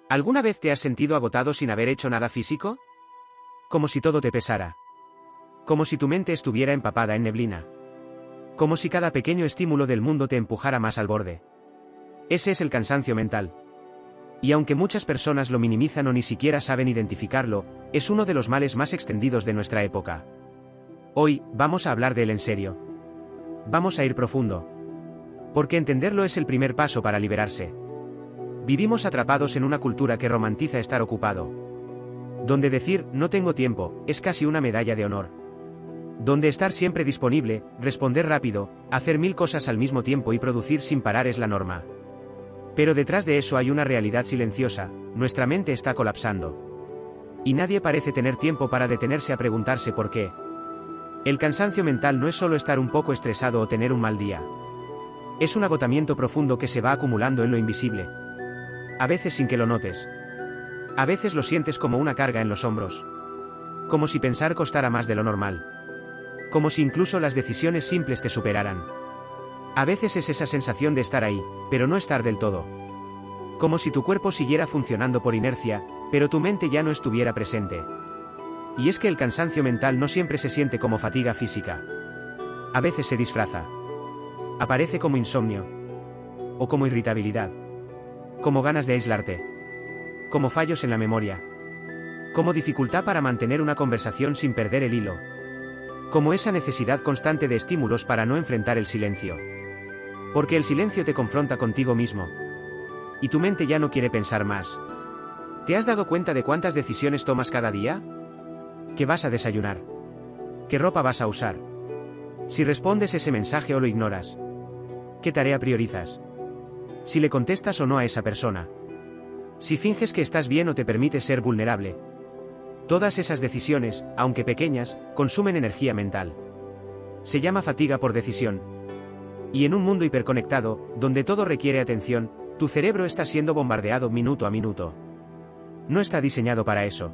¿Alguna vez te has sentido agotado sin haber hecho nada físico? Como si todo te pesara. Como si tu mente estuviera empapada en neblina. Como si cada pequeño estímulo del mundo te empujara más al borde. Ese es el cansancio mental. Y aunque muchas personas lo minimizan o ni siquiera saben identificarlo, es uno de los males más extendidos de nuestra época. Hoy, vamos a hablar de él en serio. Vamos a ir profundo. Porque entenderlo es el primer paso para liberarse. Vivimos atrapados en una cultura que romantiza estar ocupado. Donde decir, no tengo tiempo, es casi una medalla de honor. Donde estar siempre disponible, responder rápido, hacer 1000 cosas al mismo tiempo y producir sin parar es la norma. Pero detrás de eso hay una realidad silenciosa, nuestra mente está colapsando. Y nadie parece tener tiempo para detenerse a preguntarse por qué. El cansancio mental no es solo estar un poco estresado o tener un mal día. Es un agotamiento profundo que se va acumulando en lo invisible. A veces sin que lo notes. A veces lo sientes como una carga en los hombros. Como si pensar costara más de lo normal. Como si incluso las decisiones simples te superaran. A veces es esa sensación de estar ahí, pero no estar del todo. Como si tu cuerpo siguiera funcionando por inercia, pero tu mente ya no estuviera presente. Y es que el cansancio mental no siempre se siente como fatiga física. A veces se disfraza. Aparece como insomnio. O como irritabilidad. Como ganas de aislarte. Como fallos en la memoria. Como dificultad para mantener una conversación sin perder el hilo. Como esa necesidad constante de estímulos para no enfrentar el silencio. Porque el silencio te confronta contigo mismo. Y tu mente ya no quiere pensar más. ¿Te has dado cuenta de cuántas decisiones tomas cada día? ¿Qué vas a desayunar? ¿Qué ropa vas a usar? Si respondes ese mensaje o lo ignoras. ¿Qué tarea priorizas? Si le contestas o no a esa persona. Si finges que estás bien o te permites ser vulnerable. Todas esas decisiones, aunque pequeñas, consumen energía mental. Se llama fatiga por decisión. Y en un mundo hiperconectado, donde todo requiere atención, tu cerebro está siendo bombardeado minuto a minuto. No está diseñado para eso.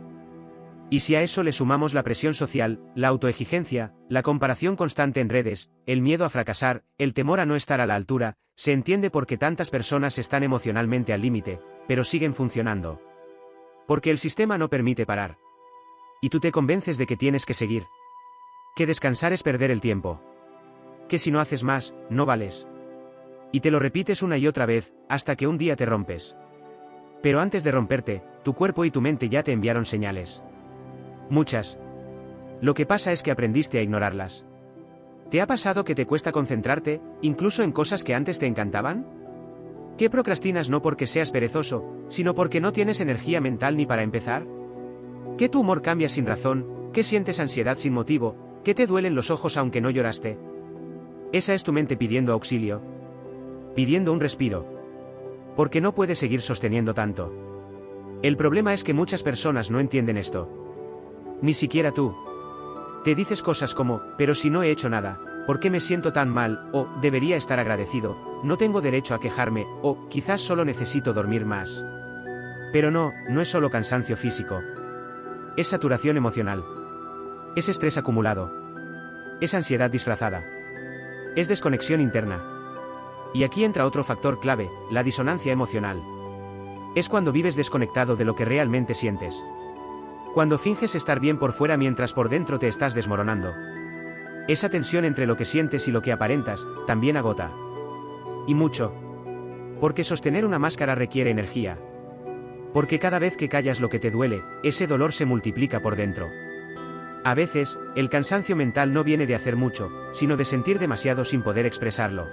Y si a eso le sumamos la presión social, la autoexigencia, la comparación constante en redes, el miedo a fracasar, el temor a no estar a la altura, se entiende por qué tantas personas están emocionalmente al límite, pero siguen funcionando. Porque el sistema no permite parar. Y tú te convences de que tienes que seguir. Que descansar es perder el tiempo. Que si no haces más, no vales. Y te lo repites una y otra vez, hasta que un día te rompes. Pero antes de romperte, tu cuerpo y tu mente ya te enviaron señales. Muchas. Lo que pasa es que aprendiste a ignorarlas. ¿Te ha pasado que te cuesta concentrarte, incluso en cosas que antes te encantaban? ¿Que procrastinas no porque seas perezoso, sino porque no tienes energía mental ni para empezar? ¿Que tu humor cambia sin razón? ¿Que sientes ansiedad sin motivo? ¿Que te duelen los ojos aunque no lloraste? Esa es tu mente pidiendo auxilio. Pidiendo un respiro. Porque no puede seguir sosteniendo tanto. El problema es que muchas personas no entienden esto. Ni siquiera tú. Te dices cosas como, pero si no he hecho nada, ¿por qué me siento tan mal? O, debería estar agradecido, no tengo derecho a quejarme, o, quizás solo necesito dormir más. Pero no es solo cansancio físico. Es saturación emocional. Es estrés acumulado. Es ansiedad disfrazada. Es desconexión interna. Y aquí entra otro factor clave, la disonancia emocional. Es cuando vives desconectado de lo que realmente sientes. Cuando finges estar bien por fuera mientras por dentro te estás desmoronando. Esa tensión entre lo que sientes y lo que aparentas, también agota. Y mucho. Porque sostener una máscara requiere energía. Porque cada vez que callas lo que te duele, ese dolor se multiplica por dentro. A veces, el cansancio mental no viene de hacer mucho, sino de sentir demasiado sin poder expresarlo.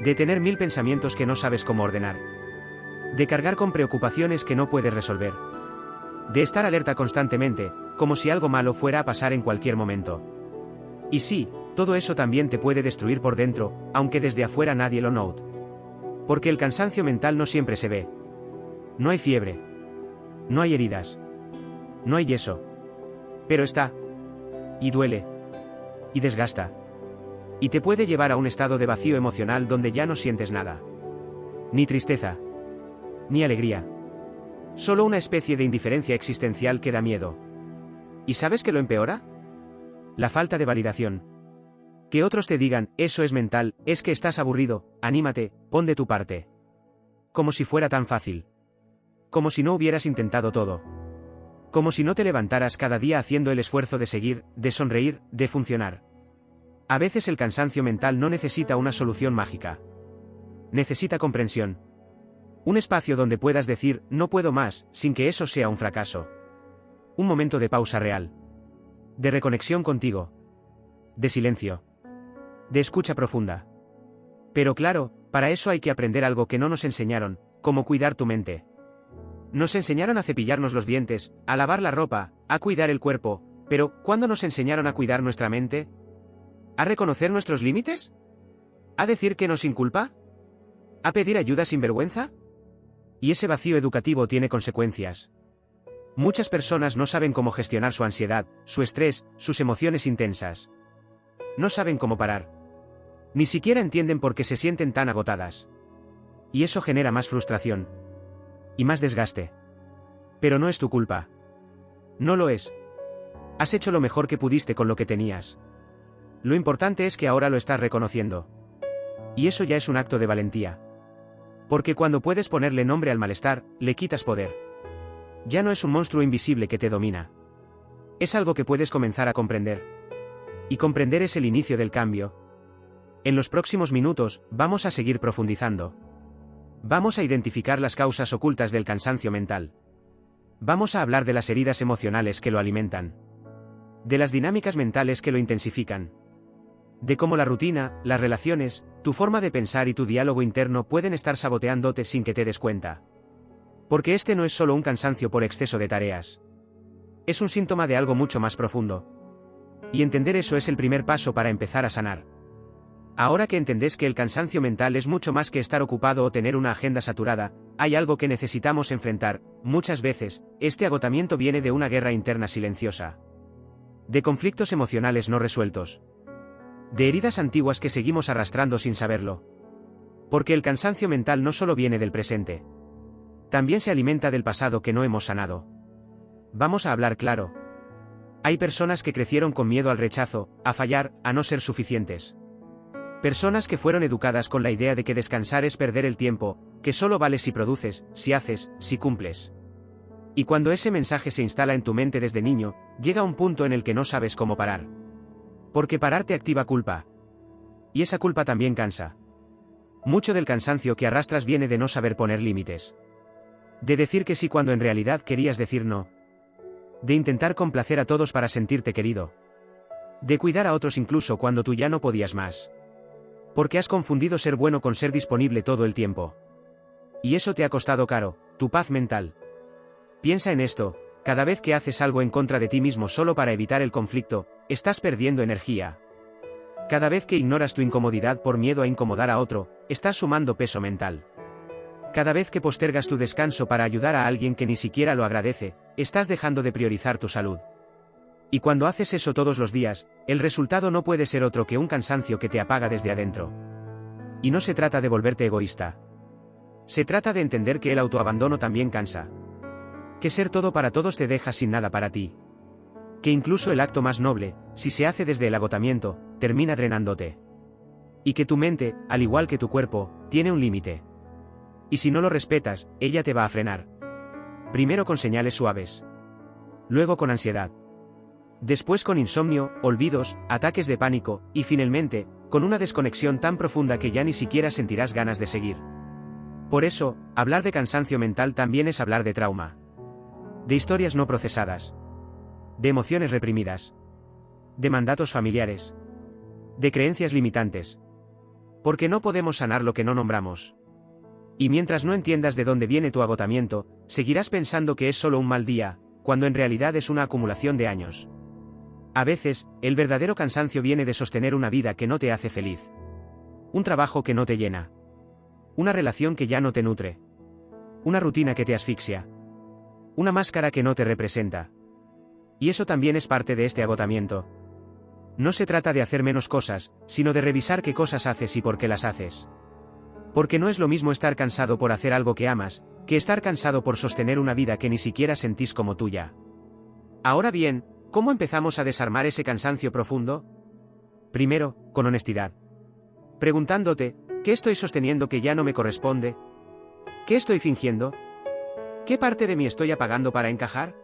De tener 1000 pensamientos que no sabes cómo ordenar. De cargar con preocupaciones que no puedes resolver. De estar alerta constantemente, como si algo malo fuera a pasar en cualquier momento. Y sí, todo eso también te puede destruir por dentro, aunque desde afuera nadie lo note. Porque el cansancio mental no siempre se ve. No hay fiebre. No hay heridas. No hay yeso. Pero está. Y duele. Y desgasta. Y te puede llevar a un estado de vacío emocional donde ya no sientes nada. Ni tristeza. Ni alegría. Solo una especie de indiferencia existencial que da miedo. ¿Y sabes qué lo empeora? La falta de validación. Que otros te digan, eso es mental, es que estás aburrido, anímate, pon de tu parte. Como si fuera tan fácil. Como si no hubieras intentado todo. Como si no te levantaras cada día haciendo el esfuerzo de seguir, de sonreír, de funcionar. A veces el cansancio mental no necesita una solución mágica. Necesita comprensión. Un espacio donde puedas decir, no puedo más, sin que eso sea un fracaso. Un momento de pausa real. De reconexión contigo. De silencio. De escucha profunda. Pero claro, para eso hay que aprender algo que no nos enseñaron, como cuidar tu mente. Nos enseñaron a cepillarnos los dientes, a lavar la ropa, a cuidar el cuerpo, pero ¿cuándo nos enseñaron a cuidar nuestra mente? ¿A reconocer nuestros límites? ¿A decir que no sin culpa? ¿A pedir ayuda sin vergüenza? Y ese vacío educativo tiene consecuencias. Muchas personas no saben cómo gestionar su ansiedad, su estrés, sus emociones intensas. No saben cómo parar. Ni siquiera entienden por qué se sienten tan agotadas. Y eso genera más frustración. Y más desgaste. Pero no es tu culpa. No lo es. Has hecho lo mejor que pudiste con lo que tenías. Lo importante es que ahora lo estás reconociendo. Y eso ya es un acto de valentía. Porque cuando puedes ponerle nombre al malestar, le quitas poder. Ya no es un monstruo invisible que te domina. Es algo que puedes comenzar a comprender. Y comprender es el inicio del cambio. En los próximos minutos, vamos a seguir profundizando. Vamos a identificar las causas ocultas del cansancio mental. Vamos a hablar de las heridas emocionales que lo alimentan. De las dinámicas mentales que lo intensifican. De cómo la rutina, las relaciones, tu forma de pensar y tu diálogo interno pueden estar saboteándote sin que te des cuenta. Porque este no es solo un cansancio por exceso de tareas. Es un síntoma de algo mucho más profundo. Y entender eso es el primer paso para empezar a sanar. Ahora que entendés que el cansancio mental es mucho más que estar ocupado o tener una agenda saturada, hay algo que necesitamos enfrentar. Muchas veces, este agotamiento viene de una guerra interna silenciosa. De conflictos emocionales no resueltos. De heridas antiguas que seguimos arrastrando sin saberlo. Porque el cansancio mental no solo viene del presente. También se alimenta del pasado que no hemos sanado. Vamos a hablar claro. Hay personas que crecieron con miedo al rechazo, a fallar, a no ser suficientes. Personas que fueron educadas con la idea de que descansar es perder el tiempo, que solo vales si produces, si haces, si cumples. Y cuando ese mensaje se instala en tu mente desde niño, llega un punto en el que no sabes cómo parar. Porque parar te activa culpa. Y esa culpa también cansa. Mucho del cansancio que arrastras viene de no saber poner límites. De decir que sí cuando en realidad querías decir no. De intentar complacer a todos para sentirte querido. De cuidar a otros incluso cuando tú ya no podías más. Porque has confundido ser bueno con ser disponible todo el tiempo. Y eso te ha costado caro, tu paz mental. Piensa en esto, cada vez que haces algo en contra de ti mismo solo para evitar el conflicto, estás perdiendo energía. Cada vez que ignoras tu incomodidad por miedo a incomodar a otro, estás sumando peso mental. Cada vez que postergas tu descanso para ayudar a alguien que ni siquiera lo agradece, estás dejando de priorizar tu salud. Y cuando haces eso todos los días, el resultado no puede ser otro que un cansancio que te apaga desde adentro. Y no se trata de volverte egoísta. Se trata de entender que el autoabandono también cansa. Que ser todo para todos te deja sin nada para ti. Que incluso el acto más noble, si se hace desde el agotamiento, termina drenándote. Y que tu mente, al igual que tu cuerpo, tiene un límite. Y si no lo respetas, ella te va a frenar. Primero con señales suaves. Luego con ansiedad. Después con insomnio, olvidos, ataques de pánico, y finalmente, con una desconexión tan profunda que ya ni siquiera sentirás ganas de seguir. Por eso, hablar de cansancio mental también es hablar de trauma. De historias no procesadas. De emociones reprimidas. De mandatos familiares. De creencias limitantes. Porque no podemos sanar lo que no nombramos. Y mientras no entiendas de dónde viene tu agotamiento, seguirás pensando que es solo un mal día, cuando en realidad es una acumulación de años. A veces, el verdadero cansancio viene de sostener una vida que no te hace feliz. Un trabajo que no te llena. Una relación que ya no te nutre. Una rutina que te asfixia. Una máscara que no te representa. Y eso también es parte de este agotamiento. No se trata de hacer menos cosas, sino de revisar qué cosas haces y por qué las haces. Porque no es lo mismo estar cansado por hacer algo que amas, que estar cansado por sostener una vida que ni siquiera sentís como tuya. Ahora bien, ¿cómo empezamos a desarmar ese cansancio profundo? Primero, con honestidad. Preguntándote, ¿qué estoy sosteniendo que ya no me corresponde? ¿Qué estoy fingiendo? ¿Qué parte de mí estoy apagando para encajar?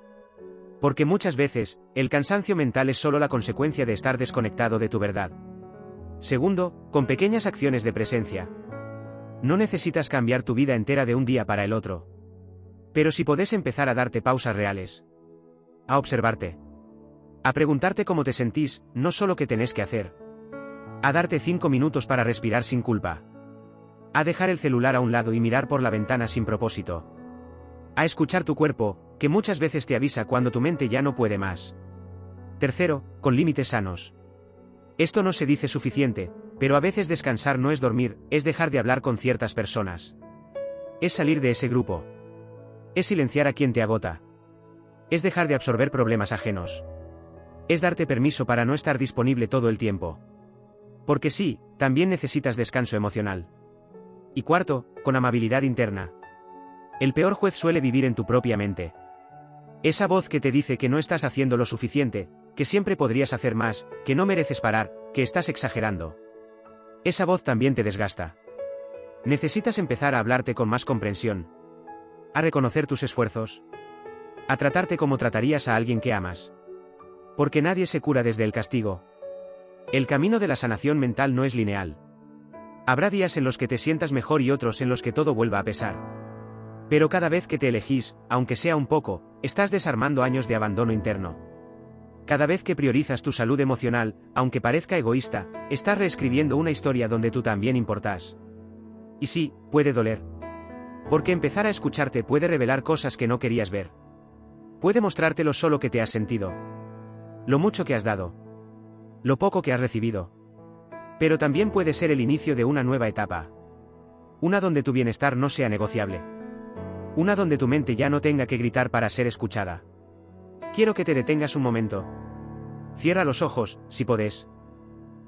Porque muchas veces, el cansancio mental es solo la consecuencia de estar desconectado de tu verdad. Segundo, con pequeñas acciones de presencia. No necesitas cambiar tu vida entera de un día para el otro. Pero si podés empezar a darte pausas reales. A observarte. A preguntarte cómo te sentís, no solo qué tenés que hacer. A darte 5 minutos para respirar sin culpa. A dejar el celular a un lado y mirar por la ventana sin propósito. A escuchar tu cuerpo, que muchas veces te avisa cuando tu mente ya no puede más. Tercero, con límites sanos. Esto no se dice suficiente, pero a veces descansar no es dormir, es dejar de hablar con ciertas personas. Es salir de ese grupo. Es silenciar a quien te agota. Es dejar de absorber problemas ajenos. Es darte permiso para no estar disponible todo el tiempo. Porque sí, también necesitas descanso emocional. Y cuarto, con amabilidad interna. El peor juez suele vivir en tu propia mente. Esa voz que te dice que no estás haciendo lo suficiente, que siempre podrías hacer más, que no mereces parar, que estás exagerando. Esa voz también te desgasta. Necesitas empezar a hablarte con más comprensión. A reconocer tus esfuerzos. A tratarte como tratarías a alguien que amas. Porque nadie se cura desde el castigo. El camino de la sanación mental no es lineal. Habrá días en los que te sientas mejor y otros en los que todo vuelva a pesar. Pero cada vez que te elegís, aunque sea un poco, estás desarmando años de abandono interno. Cada vez que priorizas tu salud emocional, aunque parezca egoísta, estás reescribiendo una historia donde tú también importás. Y sí, puede doler. Porque empezar a escucharte puede revelar cosas que no querías ver. Puede mostrarte lo solo que te has sentido. Lo mucho que has dado. Lo poco que has recibido. Pero también puede ser el inicio de una nueva etapa. Una donde tu bienestar no sea negociable. Una donde tu mente ya no tenga que gritar para ser escuchada. Quiero que te detengas un momento. Cierra los ojos, si podés.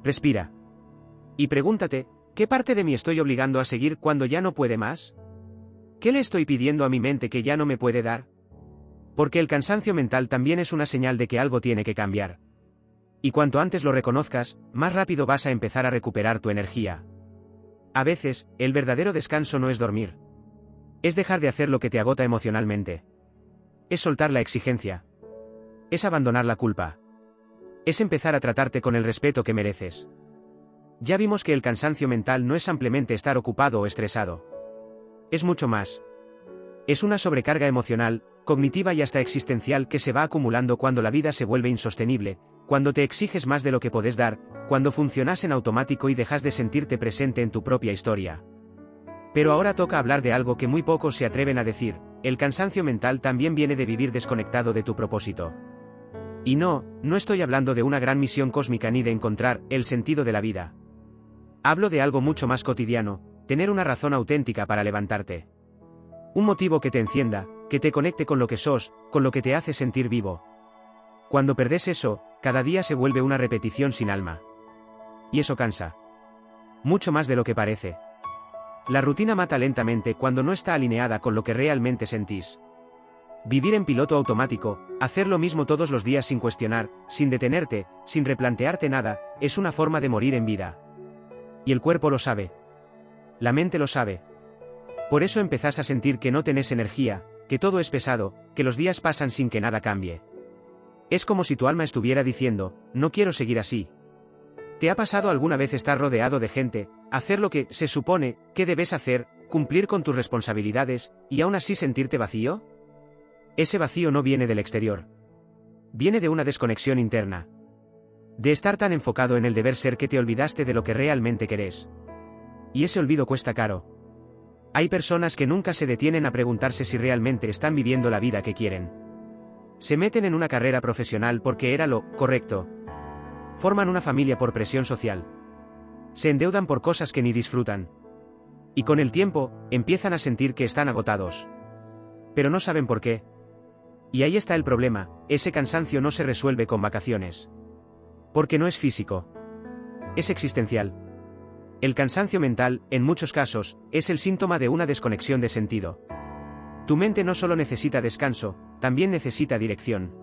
Respira. Y pregúntate, ¿qué parte de mí estoy obligando a seguir cuando ya no puede más? ¿Qué le estoy pidiendo a mi mente que ya no me puede dar? Porque el cansancio mental también es una señal de que algo tiene que cambiar. Y cuanto antes lo reconozcas, más rápido vas a empezar a recuperar tu energía. A veces, el verdadero descanso no es dormir. Es dejar de hacer lo que te agota emocionalmente. Es soltar la exigencia. Es abandonar la culpa. Es empezar a tratarte con el respeto que mereces. Ya vimos que el cansancio mental no es simplemente estar ocupado o estresado. Es mucho más. Es una sobrecarga emocional, cognitiva y hasta existencial que se va acumulando cuando la vida se vuelve insostenible, cuando te exiges más de lo que podés dar, cuando funcionas en automático y dejas de sentirte presente en tu propia historia. Pero ahora toca hablar de algo que muy pocos se atreven a decir: el cansancio mental también viene de vivir desconectado de tu propósito. Y no estoy hablando de una gran misión cósmica ni de encontrar el sentido de la vida. Hablo de algo mucho más cotidiano, tener una razón auténtica para levantarte. Un motivo que te encienda, que te conecte con lo que sos, con lo que te hace sentir vivo. Cuando perdés eso, cada día se vuelve una repetición sin alma. Y eso cansa. Mucho más de lo que parece. La rutina mata lentamente cuando no está alineada con lo que realmente sentís. Vivir en piloto automático, hacer lo mismo todos los días sin cuestionar, sin detenerte, sin replantearte nada, es una forma de morir en vida. Y el cuerpo lo sabe. La mente lo sabe. Por eso empezás a sentir que no tenés energía, que todo es pesado, que los días pasan sin que nada cambie. Es como si tu alma estuviera diciendo: no quiero seguir así. ¿Te ha pasado alguna vez estar rodeado de gente, hacer lo que se supone que debes hacer, cumplir con tus responsabilidades, y aún así sentirte vacío? Ese vacío no viene del exterior. Viene de una desconexión interna. De estar tan enfocado en el deber ser que te olvidaste de lo que realmente querés. Y ese olvido cuesta caro. Hay personas que nunca se detienen a preguntarse si realmente están viviendo la vida que quieren. Se meten en una carrera profesional porque era lo correcto. Forman una familia por presión social. Se endeudan por cosas que ni disfrutan. Y con el tiempo, empiezan a sentir que están agotados. Pero no saben por qué. Y ahí está el problema: ese cansancio no se resuelve con vacaciones. Porque no es físico. Es existencial. El cansancio mental, en muchos casos, es el síntoma de una desconexión de sentido. Tu mente no solo necesita descanso, también necesita dirección.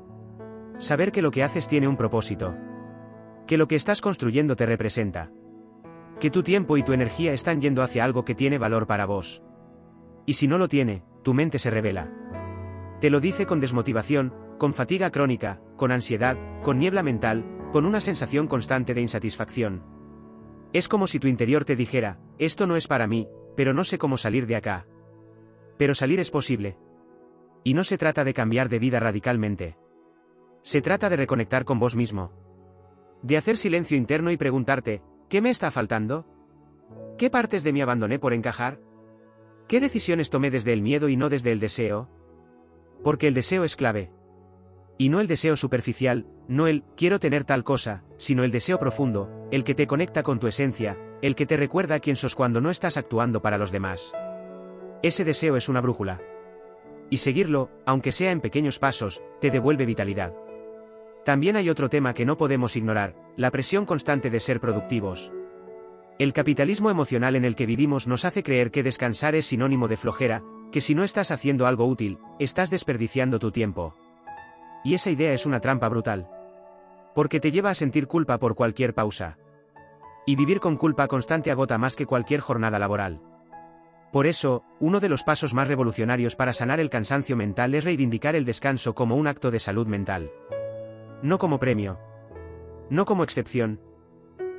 Saber que lo que haces tiene un propósito. Que lo que estás construyendo te representa. Que tu tiempo y tu energía están yendo hacia algo que tiene valor para vos. Y si no lo tiene, tu mente se rebela. Te lo dice con desmotivación, con fatiga crónica, con ansiedad, con niebla mental, con una sensación constante de insatisfacción. Es como si tu interior te dijera, esto no es para mí, pero no sé cómo salir de acá. Pero salir es posible. Y no se trata de cambiar de vida radicalmente. Se trata de reconectar con vos mismo. De hacer silencio interno y preguntarte, ¿qué me está faltando? ¿Qué partes de mí abandoné por encajar? ¿Qué decisiones tomé desde el miedo y no desde el deseo? Porque el deseo es clave. Y no el deseo superficial, no el quiero tener tal cosa, sino el deseo profundo, el que te conecta con tu esencia, el que te recuerda quién sos cuando no estás actuando para los demás. Ese deseo es una brújula. Y seguirlo, aunque sea en pequeños pasos, te devuelve vitalidad. También hay otro tema que no podemos ignorar, la presión constante de ser productivos. El capitalismo emocional en el que vivimos nos hace creer que descansar es sinónimo de flojera, que si no estás haciendo algo útil, estás desperdiciando tu tiempo. Y esa idea es una trampa brutal. Porque te lleva a sentir culpa por cualquier pausa. Y vivir con culpa constante agota más que cualquier jornada laboral. Por eso, uno de los pasos más revolucionarios para sanar el cansancio mental es reivindicar el descanso como un acto de salud mental. No como premio. No como excepción.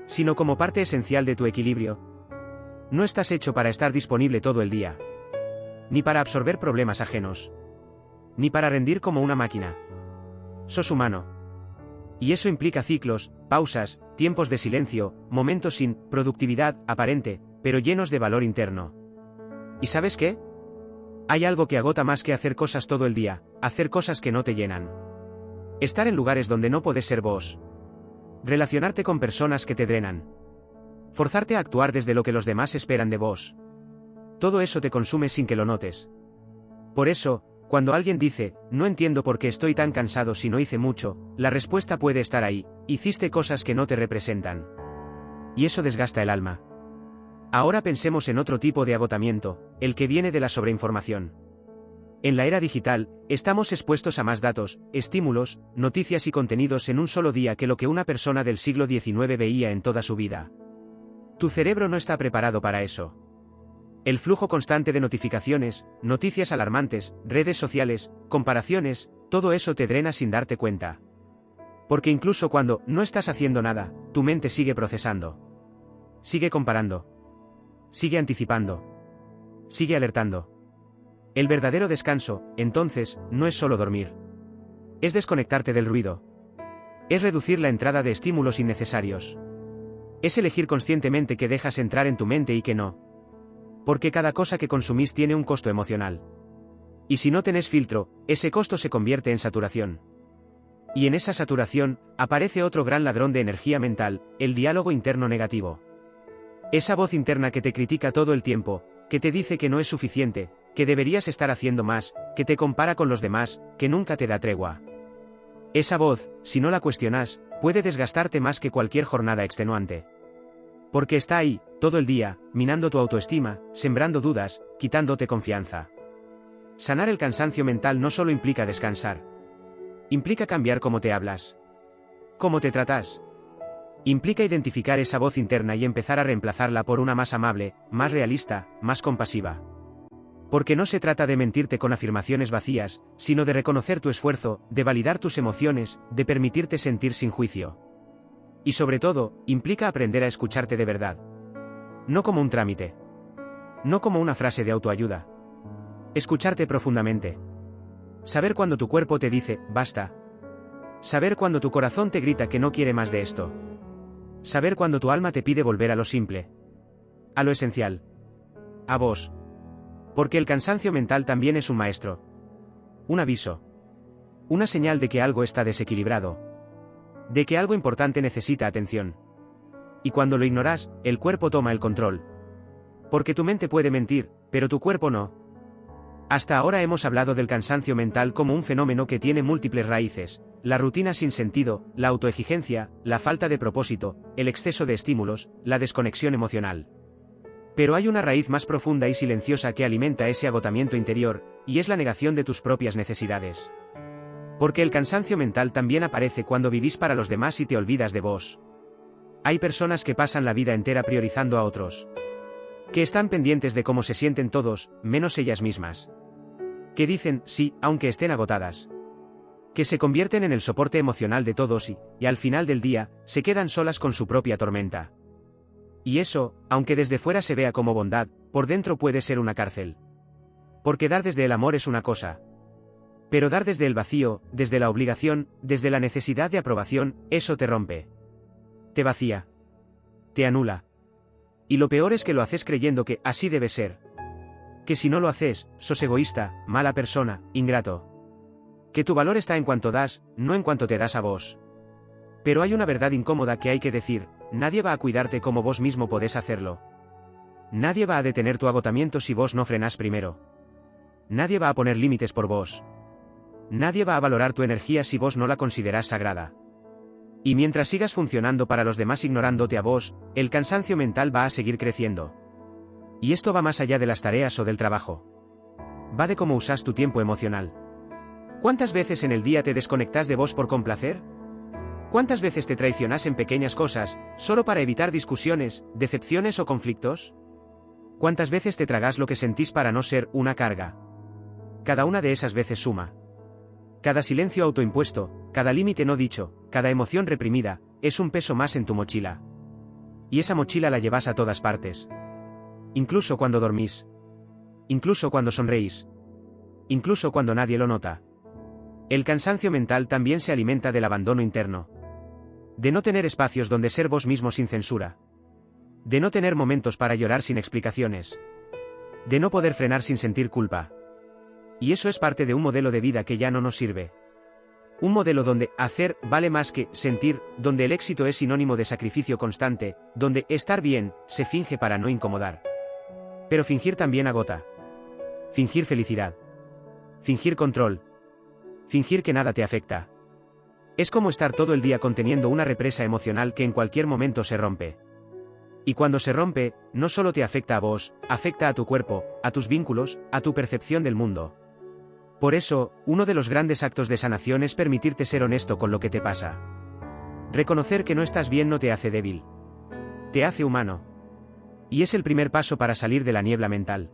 Sino como parte esencial de tu equilibrio. No estás hecho para estar disponible todo el día. Ni para absorber problemas ajenos. Ni para rendir como una máquina. Sos humano. Y eso implica ciclos, pausas, tiempos de silencio, momentos sin productividad aparente, pero llenos de valor interno. ¿Y sabes qué? Hay algo que agota más que hacer cosas todo el día, hacer cosas que no te llenan. Estar en lugares donde no podés ser vos. Relacionarte con personas que te drenan. Forzarte a actuar desde lo que los demás esperan de vos. Todo eso te consume sin que lo notes. Por eso, cuando alguien dice, no entiendo por qué estoy tan cansado si no hice mucho, la respuesta puede estar ahí, hiciste cosas que no te representan. Y eso desgasta el alma. Ahora pensemos en otro tipo de agotamiento, el que viene de la sobreinformación. En la era digital, estamos expuestos a más datos, estímulos, noticias y contenidos en un solo día que lo que una persona del siglo XIX veía en toda su vida. Tu cerebro no está preparado para eso. El flujo constante de notificaciones, noticias alarmantes, redes sociales, comparaciones, todo eso te drena sin darte cuenta. Porque incluso cuando no estás haciendo nada, tu mente sigue procesando. Sigue comparando. Sigue anticipando. Sigue alertando. El verdadero descanso, entonces, no es solo dormir. Es desconectarte del ruido. Es reducir la entrada de estímulos innecesarios. Es elegir conscientemente qué dejas entrar en tu mente y qué no. Porque cada cosa que consumís tiene un costo emocional. Y si no tenés filtro, ese costo se convierte en saturación. Y en esa saturación, aparece otro gran ladrón de energía mental, el diálogo interno negativo. Esa voz interna que te critica todo el tiempo, que te dice que no es suficiente, que deberías estar haciendo más, que te compara con los demás, que nunca te da tregua. Esa voz, si no la cuestionas, puede desgastarte más que cualquier jornada extenuante. Porque está ahí, todo el día, minando tu autoestima, sembrando dudas, quitándote confianza. Sanar el cansancio mental no solo implica descansar. Implica cambiar cómo te hablas. Cómo te tratas. Implica identificar esa voz interna y empezar a reemplazarla por una más amable, más realista, más compasiva. Porque no se trata de mentirte con afirmaciones vacías, sino de reconocer tu esfuerzo, de validar tus emociones, de permitirte sentir sin juicio. Y sobre todo, implica aprender a escucharte de verdad. No como un trámite. No como una frase de autoayuda. Escucharte profundamente. Saber cuando tu cuerpo te dice, basta. Saber cuando tu corazón te grita que no quiere más de esto. Saber cuando tu alma te pide volver a lo simple. A lo esencial. A vos. Porque el cansancio mental también es un maestro. Un aviso. Una señal de que algo está desequilibrado. De que algo importante necesita atención. Y cuando lo ignoras, el cuerpo toma el control. Porque tu mente puede mentir, pero tu cuerpo no. Hasta ahora hemos hablado del cansancio mental como un fenómeno que tiene múltiples raíces: la rutina sin sentido, la autoexigencia, la falta de propósito, el exceso de estímulos, la desconexión emocional. Pero hay una raíz más profunda y silenciosa que alimenta ese agotamiento interior, y es la negación de tus propias necesidades. Porque el cansancio mental también aparece cuando vivís para los demás y te olvidas de vos. Hay personas que pasan la vida entera priorizando a otros. Que están pendientes de cómo se sienten todos, menos ellas mismas. Que dicen sí, aunque estén agotadas. Que se convierten en el soporte emocional de todos y al final del día, se quedan solas con su propia tormenta. Y eso, aunque desde fuera se vea como bondad, por dentro puede ser una cárcel. Porque dar desde el amor es una cosa. Pero dar desde el vacío, desde la obligación, desde la necesidad de aprobación, eso te rompe. Te vacía. Te anula. Y lo peor es que lo haces creyendo que así debe ser. Que si no lo haces, sos egoísta, mala persona, ingrato. Que tu valor está en cuanto das, no en cuanto te das a vos. Pero hay una verdad incómoda que hay que decir, nadie va a cuidarte como vos mismo podés hacerlo. Nadie va a detener tu agotamiento si vos no frenás primero. Nadie va a poner límites por vos. Nadie va a valorar tu energía si vos no la considerás sagrada. Y mientras sigas funcionando para los demás ignorándote a vos, el cansancio mental va a seguir creciendo. Y esto va más allá de las tareas o del trabajo. Va de cómo usas tu tiempo emocional. ¿Cuántas veces en el día te desconectas de vos por complacer? ¿Cuántas veces te traicionas en pequeñas cosas, solo para evitar discusiones, decepciones o conflictos? ¿Cuántas veces te tragas lo que sentís para no ser una carga? Cada una de esas veces suma. Cada silencio autoimpuesto, cada límite no dicho, cada emoción reprimida, es un peso más en tu mochila. Y esa mochila la llevas a todas partes. Incluso cuando dormís. Incluso cuando sonreís. Incluso cuando nadie lo nota. El cansancio mental también se alimenta del abandono interno. De no tener espacios donde ser vos mismo sin censura. De no tener momentos para llorar sin explicaciones. De no poder frenar sin sentir culpa. Y eso es parte de un modelo de vida que ya no nos sirve. Un modelo donde hacer vale más que sentir, donde el éxito es sinónimo de sacrificio constante, donde estar bien se finge para no incomodar. Pero fingir también agota. Fingir felicidad. Fingir control. Fingir que nada te afecta. Es como estar todo el día conteniendo una represa emocional que en cualquier momento se rompe. Y cuando se rompe, no solo te afecta a vos, afecta a tu cuerpo, a tus vínculos, a tu percepción del mundo. Por eso, uno de los grandes actos de sanación es permitirte ser honesto con lo que te pasa. Reconocer que no estás bien no te hace débil. Te hace humano. Y es el primer paso para salir de la niebla mental.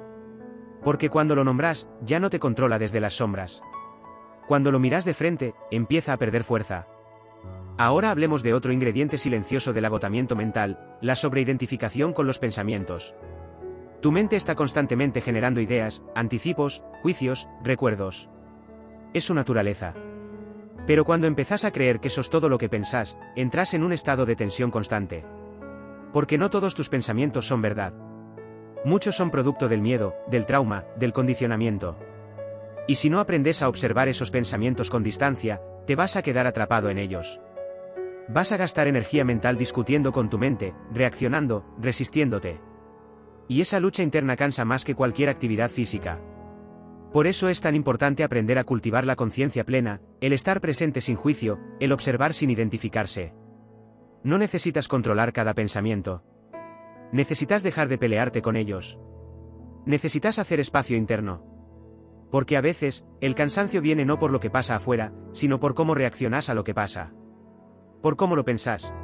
Porque cuando lo nombras, ya no te controla desde las sombras. Cuando lo miras de frente, empieza a perder fuerza. Ahora hablemos de otro ingrediente silencioso del agotamiento mental, la sobreidentificación con los pensamientos. Tu mente está constantemente generando ideas, anticipos, juicios, recuerdos. Es su naturaleza. Pero cuando empezás a creer que sos todo lo que pensás, entras en un estado de tensión constante. Porque no todos tus pensamientos son verdad. Muchos son producto del miedo, del trauma, del condicionamiento. Y si no aprendes a observar esos pensamientos con distancia, te vas a quedar atrapado en ellos. Vas a gastar energía mental discutiendo con tu mente, reaccionando, resistiéndote. Y esa lucha interna cansa más que cualquier actividad física. Por eso es tan importante aprender a cultivar la conciencia plena, el estar presente sin juicio, el observar sin identificarse. No necesitas controlar cada pensamiento. Necesitas dejar de pelearte con ellos. Necesitas hacer espacio interno. Porque a veces, el cansancio viene no por lo que pasa afuera, sino por cómo reaccionás a lo que pasa. Por cómo lo pensás.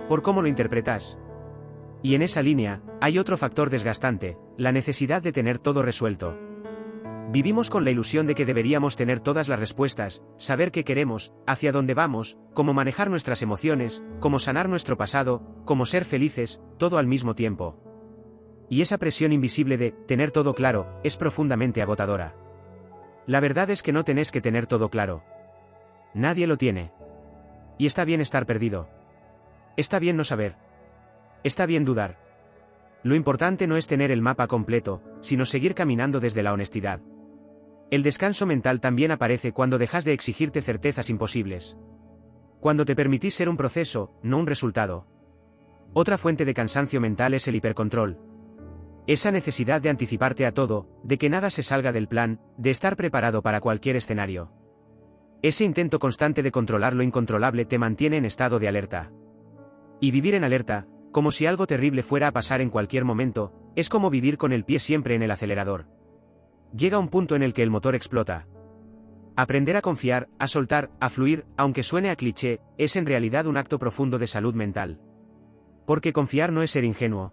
Por cómo lo interpretás. Y en esa línea, hay otro factor desgastante, la necesidad de tener todo resuelto. Vivimos con la ilusión de que deberíamos tener todas las respuestas, saber qué queremos, hacia dónde vamos, cómo manejar nuestras emociones, cómo sanar nuestro pasado, cómo ser felices, todo al mismo tiempo. Y esa presión invisible de tener todo claro, es profundamente agotadora. La verdad es que no tenés que tener todo claro. Nadie lo tiene. Y está bien estar perdido. Está bien no saber. Está bien dudar. Lo importante no es tener el mapa completo, sino seguir caminando desde la honestidad. El descanso mental también aparece cuando dejas de exigirte certezas imposibles. Cuando te permitís ser un proceso, no un resultado. Otra fuente de cansancio mental es el hipercontrol. Esa necesidad de anticiparte a todo, de que nada se salga del plan, de estar preparado para cualquier escenario. Ese intento constante de controlar lo incontrolable te mantiene en estado de alerta. Y vivir en alerta, como si algo terrible fuera a pasar en cualquier momento, es como vivir con el pie siempre en el acelerador. Llega un punto en el que el motor explota. Aprender a confiar, a soltar, a fluir, aunque suene a cliché, es en realidad un acto profundo de salud mental. Porque confiar no es ser ingenuo.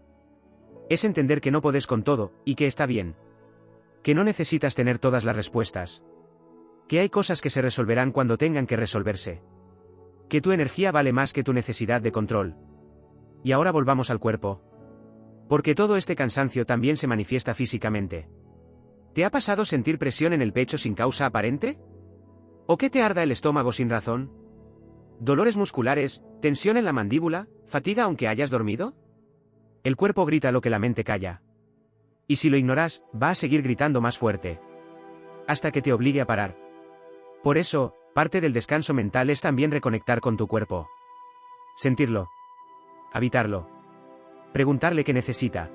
Es entender que no podés con todo, y que está bien. Que no necesitas tener todas las respuestas. Que hay cosas que se resolverán cuando tengan que resolverse. Que tu energía vale más que tu necesidad de control. Y ahora volvamos al cuerpo. Porque todo este cansancio también se manifiesta físicamente. ¿Te ha pasado sentir presión en el pecho sin causa aparente? ¿O que te arda el estómago sin razón? ¿Dolores musculares, tensión en la mandíbula, fatiga aunque hayas dormido? El cuerpo grita lo que la mente calla. Y si lo ignoras, va a seguir gritando más fuerte. Hasta que te obligue a parar. Por eso, parte del descanso mental es también reconectar con tu cuerpo. Sentirlo. Habitarlo. Preguntarle qué necesita.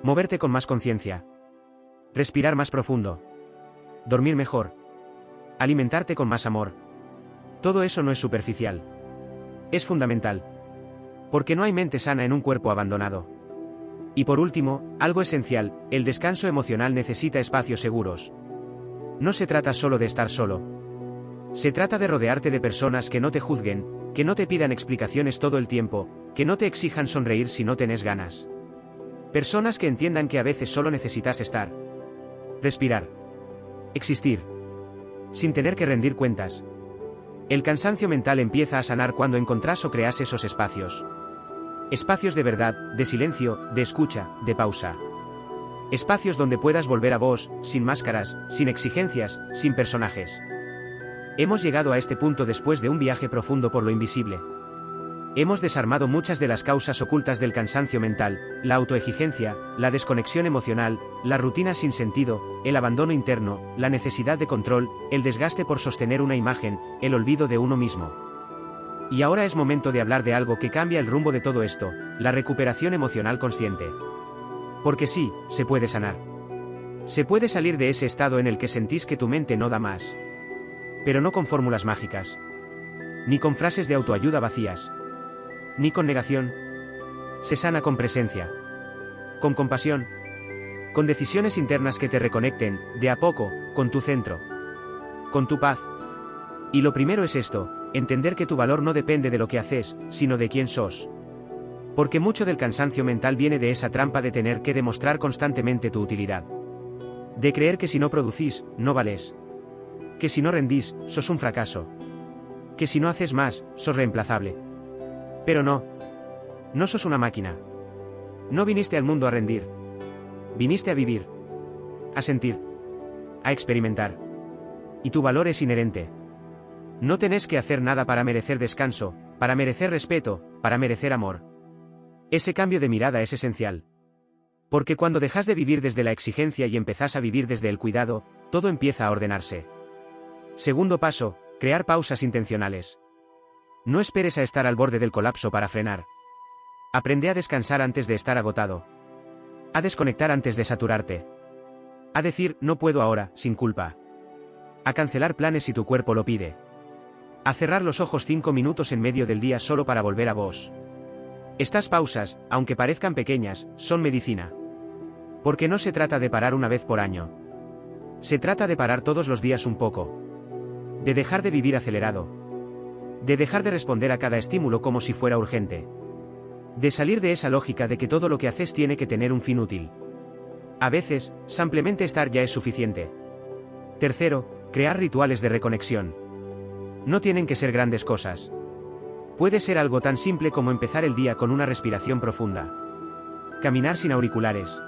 Moverte con más conciencia. Respirar más profundo. Dormir mejor. Alimentarte con más amor. Todo eso no es superficial. Es fundamental. Porque no hay mente sana en un cuerpo abandonado. Y por último, algo esencial, el descanso emocional necesita espacios seguros. No se trata solo de estar solo. Se trata de rodearte de personas que no te juzguen, que no te pidan explicaciones todo el tiempo, que no te exijan sonreír si no tenés ganas. Personas que entiendan que a veces solo necesitas estar. Respirar. Existir. Sin tener que rendir cuentas. El cansancio mental empieza a sanar cuando encontrás o creas esos espacios. Espacios de verdad, de silencio, de escucha, de pausa. Espacios donde puedas volver a vos, sin máscaras, sin exigencias, sin personajes. Hemos llegado a este punto después de un viaje profundo por lo invisible. Hemos desarmado muchas de las causas ocultas del cansancio mental, la autoexigencia, la desconexión emocional, la rutina sin sentido, el abandono interno, la necesidad de control, el desgaste por sostener una imagen, el olvido de uno mismo. Y ahora es momento de hablar de algo que cambia el rumbo de todo esto, la recuperación emocional consciente. Porque sí, se puede sanar. Se puede salir de ese estado en el que sentís que tu mente no da más. Pero no con fórmulas mágicas. Ni con frases de autoayuda vacías. Ni con negación. Se sana con presencia. Con compasión. Con decisiones internas que te reconecten, de a poco, con tu centro. Con tu paz. Y lo primero es esto, entender que tu valor no depende de lo que haces, sino de quién sos. Porque mucho del cansancio mental viene de esa trampa de tener que demostrar constantemente tu utilidad. De creer que si no producís, no valés. Que si no rendís, sos un fracaso. Que si no haces más, sos reemplazable. Pero no. No sos una máquina. No viniste al mundo a rendir. Viniste a vivir. A sentir. A experimentar. Y tu valor es inherente. No tenés que hacer nada para merecer descanso, para merecer respeto, para merecer amor. Ese cambio de mirada es esencial. Porque cuando dejas de vivir desde la exigencia y empezás a vivir desde el cuidado, todo empieza a ordenarse. Segundo paso, crear pausas intencionales. No esperes a estar al borde del colapso para frenar. Aprende a descansar antes de estar agotado. A desconectar antes de saturarte. A decir, no puedo ahora, sin culpa. A cancelar planes si tu cuerpo lo pide. A cerrar los ojos 5 minutos en medio del día solo para volver a vos. Estas pausas, aunque parezcan pequeñas, son medicina. Porque no se trata de parar una vez por año. Se trata de parar todos los días un poco. De dejar de vivir acelerado. De dejar de responder a cada estímulo como si fuera urgente. De salir de esa lógica de que todo lo que haces tiene que tener un fin útil. A veces, simplemente estar ya es suficiente. Tercero, crear rituales de reconexión. No tienen que ser grandes cosas. Puede ser algo tan simple como empezar el día con una respiración profunda. Caminar sin auriculares.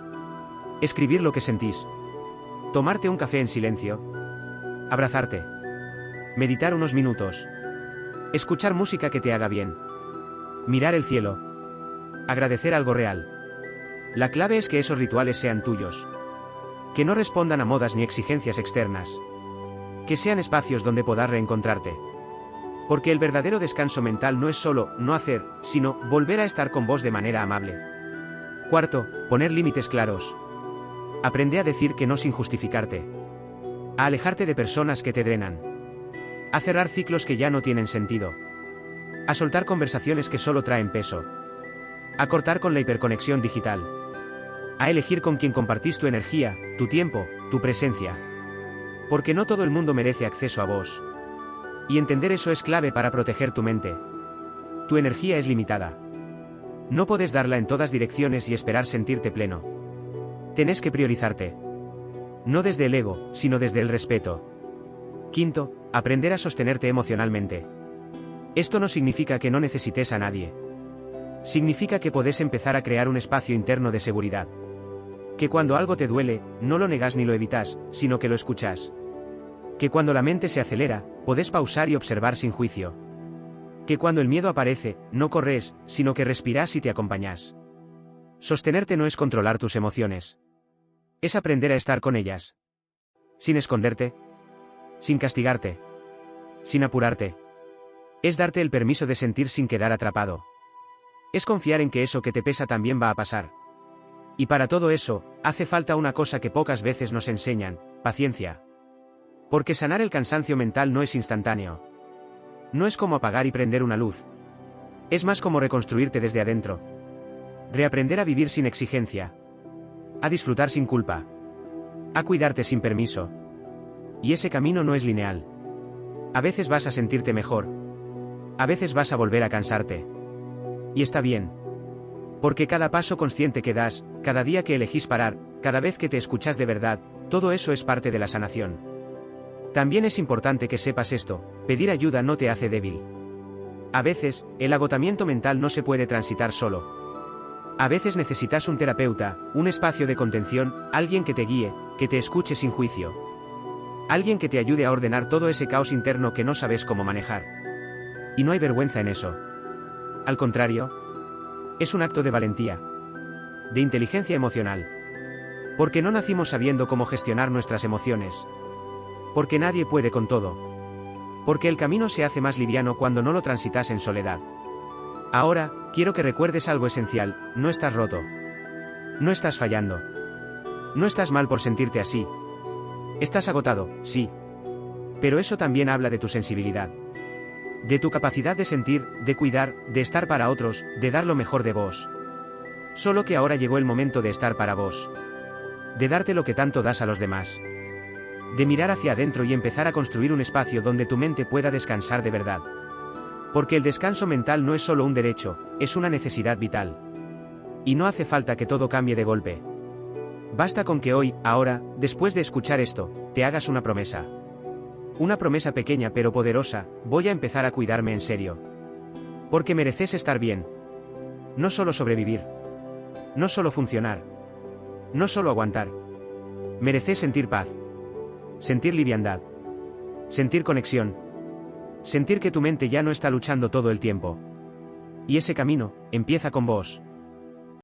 Escribir lo que sentís. Tomarte un café en silencio. Abrazarte. Meditar unos minutos. Escuchar música que te haga bien. Mirar el cielo. Agradecer algo real. La clave es que esos rituales sean tuyos. Que no respondan a modas ni exigencias externas. Que sean espacios donde poder reencontrarte. Porque el verdadero descanso mental no es solo no hacer, sino volver a estar con vos de manera amable. Cuarto, poner límites claros. Aprende a decir que no sin justificarte. A alejarte de personas que te drenan. A cerrar ciclos que ya no tienen sentido. A soltar conversaciones que solo traen peso. A cortar con la hiperconexión digital. A elegir con quién compartís tu energía, tu tiempo, tu presencia. Porque no todo el mundo merece acceso a vos. Y entender eso es clave para proteger tu mente. Tu energía es limitada. No podés darla en todas direcciones y esperar sentirte pleno. Tenés que priorizarte. No desde el ego, sino desde el respeto. Quinto, aprender a sostenerte emocionalmente. Esto no significa que no necesites a nadie. Significa que podés empezar a crear un espacio interno de seguridad. Que cuando algo te duele, no lo negas ni lo evitas, sino que lo escuchas. Que cuando la mente se acelera, podés pausar y observar sin juicio. Que cuando el miedo aparece, no corres, sino que respiras y te acompañas. Sostenerte no es controlar tus emociones. Es aprender a estar con ellas. Sin esconderte. Sin castigarte. Sin apurarte. Es darte el permiso de sentir sin quedar atrapado. Es confiar en que eso que te pesa también va a pasar. Y para todo eso, hace falta una cosa que pocas veces nos enseñan: paciencia. Porque sanar el cansancio mental no es instantáneo. No es como apagar y prender una luz. Es más como reconstruirte desde adentro. Reaprender a vivir sin exigencia. A disfrutar sin culpa. A cuidarte sin permiso. Y ese camino no es lineal. A veces vas a sentirte mejor. A veces vas a volver a cansarte. Y está bien. Porque cada paso consciente que das, cada día que elegís parar, cada vez que te escuchas de verdad, todo eso es parte de la sanación. También es importante que sepas esto: pedir ayuda no te hace débil. A veces, el agotamiento mental no se puede transitar solo. A veces necesitas un terapeuta, un espacio de contención, alguien que te guíe, que te escuche sin juicio. Alguien que te ayude a ordenar todo ese caos interno que no sabes cómo manejar. Y no hay vergüenza en eso. Al contrario, es un acto de valentía. De inteligencia emocional. Porque no nacimos sabiendo cómo gestionar nuestras emociones. Porque nadie puede con todo. Porque el camino se hace más liviano cuando no lo transitas en soledad. Ahora, quiero que recuerdes algo esencial: no estás roto. No estás fallando. No estás mal por sentirte así. Estás agotado, sí. Pero eso también habla de tu sensibilidad. De tu capacidad de sentir, de cuidar, de estar para otros, de dar lo mejor de vos. Solo que ahora llegó el momento de estar para vos. De darte lo que tanto das a los demás. De mirar hacia adentro y empezar a construir un espacio donde tu mente pueda descansar de verdad. Porque el descanso mental no es solo un derecho, es una necesidad vital. Y no hace falta que todo cambie de golpe. Basta con que hoy, ahora, después de escuchar esto, te hagas una promesa. Una promesa pequeña pero poderosa: voy a empezar a cuidarme en serio. Porque mereces estar bien. No solo sobrevivir. No solo funcionar. No solo aguantar. Mereces sentir paz. Sentir liviandad. Sentir conexión. Sentir que tu mente ya no está luchando todo el tiempo. Y ese camino empieza con vos.